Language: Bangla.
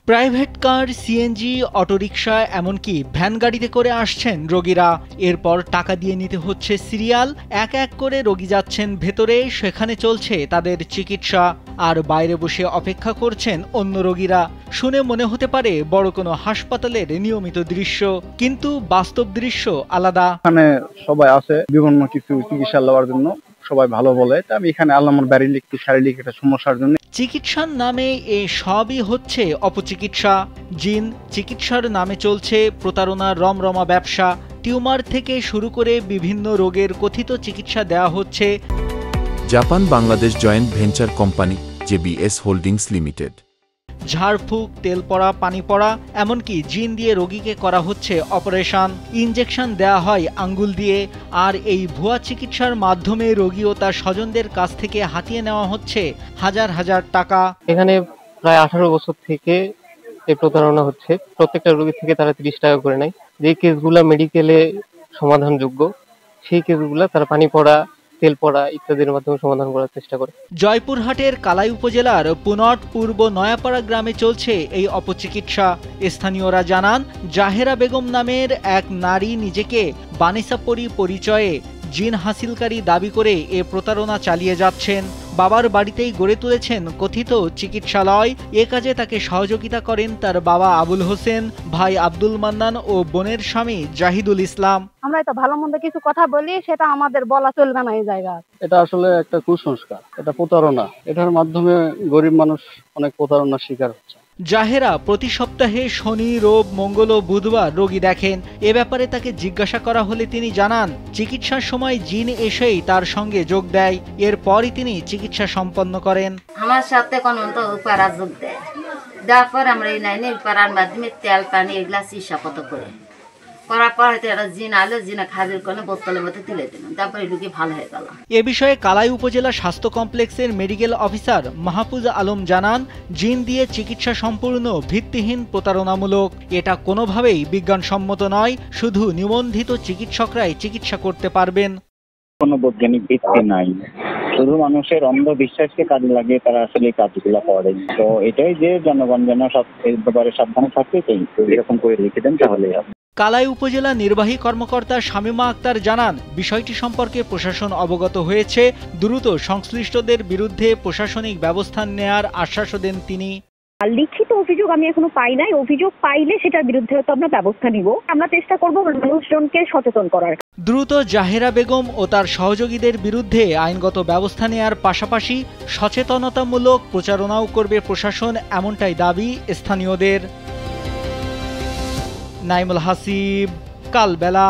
প্রাইভেট কার, সিএনজি, অটোরিকশা এমনকি ভ্যান গাড়িতে করে আসছেন রোগীরা। এরপর টাকা দিয়ে নিতে হচ্ছে সিরিয়াল। এক এক করে রোগী যাচ্ছেন ভেতরে, সেখানে চলছে তাদের চিকিৎসা। আর বাইরে বসে অপেক্ষা করছেন অন্য রোগীরা। শুনে মনে হতে পারে বড় কোনো হাসপাতালের নিয়মিত দৃশ্য, কিন্তু বাস্তব দৃশ্য আলাদা। এখানে সবাই আছে বিভিন্ন কিছু চিকিৎসা লওয়ার জন্য, সবাই ভালো বলে। আমি এখানে আল্লাহ আমার শারীরিক একটা সমস্যার জন্য। চিকিৎসার নামে এ সবই হচ্ছে অপচিকিৎসা। জিন চিকিৎসার নামে চলছে প্রতারণার রমরমা ব্যবসা। টিউমার থেকে শুরু করে বিভিন্ন রোগের কথিত চিকিৎসা দেওয়া হচ্ছে। Japan Bangladesh joint venture company JBS holdings limited. ঝাড়ফুঁক, তেল পড়া, পানি পড়া, এমনকি জিন দিয়ে রোগীকে করা হচ্ছে অপারেশন। ইনজেকশন দেয়া হয় আঙ্গুল দিয়ে। আর এই ভুয়া চিকিৎসার মাধ্যমে রোগী ও তার স্বজনদের কাছ থেকে হাতিয়ে নেওয়া হচ্ছে হাজার হাজার টাকা। এখানে প্রায় 18 বছর থেকে এই প্রতারণা হচ্ছে। প্রত্যেকটা রোগী থেকে তারা 30 টাকা করে নেয়। যে কেসগুলো মেডিকেলে সমাধানযোগ্য সেই কেসগুলো তারা পানি পড়া, তেল পড়া ইত্যাদির মাধ্যমে সমাধান করার চেষ্টা করে। জয়পুরহাটের কালাই উপজেলার পুনট পূর্ব নয়াপাড়া গ্রামে চলছে এই অপচিকিৎসা। স্থানীয়রা জানান, জাহেরা বেগম নামের এক নারী নিজেকে বানিসাপরি পরিচয়ে জিন হাসিলকারী দাবি করে এ প্রতারণা চালিয়ে যাচ্ছেন। বাবার বাড়িতেই গড়ে তুলেছেন কথিত চিকিৎসালয়। এ কাজে তাকে সহযোগিতা করেন তার বাবা আবুল হোসেন, ভাই আব্দুল মান্নান ও বোনের স্বামী জাহিদুল ইসলাম। আমরা তো ভালো মন্দ কিছু কথা বলি, সেটা আমাদের বলা চলবে না এই জায়গা। এটা আসলে একটা কুসংস্কার, এটা প্রতারণা। এটার মাধ্যমে গরিব মানুষ অনেক প্রতারণার শিকার হচ্ছে। জাহেরা প্রতি সপ্তাহে শনি, রোব, মঙ্গল ও বুধবার রোগী দেখেন। এ ব্যাপারে তাকে জিজ্ঞাসা করা হলে তিনি জানান, চিকিৎসার সময় জিন এসেই তার সঙ্গে যোগ দেয়। এরপরই তিনি চিকিৎসা সম্পন্ন করেন। আমার সাথে কোনো তো উপারা যোগ দেয়, দেওয়ার পর আমরা এই লাইনে উপারার মাধ্যমে তেল পানি এগুলা চিকিৎসাপত্র করে করার পর হয়তো একটা জিন আলো, জিনা খাবির কোনো বোতলের মধ্যে তুলে দিলাম, তারপরে রুগী ভালো হয়ে গেল। এ বিষয়ে কালাই উপজেলা স্বাস্থ্য কমপ্লেক্সের মেডিকেল অফিসার মাহফুজ আলম জানান, জিন দিয়ে চিকিৎসা সম্পূর্ণ ভিত্তিহীন, প্রতারণামূলক। এটা কোনোভাবেই বিজ্ঞানসম্মত নয়। শুধু নিবন্ধিত চিকিৎসকরাই চিকিৎসা করতে পারবেন। কোনো বৈজ্ঞানিক ভিত্তি নাই, শুধু মানুষের অন্ধবিশ্বাসকে কাজে লাগিয়ে তারা আসলে এই কাজগুলো করে। তো এটাই যে জনগণ যেন সব ব্যাপারে সাবধানে থাকে, এরকম করে লিখে দেন তাহলে হবে। কালাই উপজেলা নির্বাহী কর্মকর্তা শামীমা আক্তার জানান, বিষয়টি সম্পর্কে প্রশাসন অবগত হয়েছে। দ্রুত সংশ্লিষ্টদের বিরুদ্ধে প্রশাসনিক ব্যবস্থা নেয়ার আশ্বাসও দেন তিনি। লিখিত অভিযোগ আমি এখনো পাই নাই। অভিযোগ পাইলে সেটার বিরুদ্ধে তো আমরা ব্যবস্থা নিব। আমরা চেষ্টা করব মানুষজনকে সচেতন করার। দ্রুত জাহেরা বেগম ও তার সহযোগীদের বিরুদ্ধে আইনগত ব্যবস্থা নেয়ার পাশাপাশি সচেতনতামূলক প্রচারণাও করবে প্রশাসন, এমনটাই দাবি স্থানীয়দের। নাইমুল হাসিব, কালবেলা।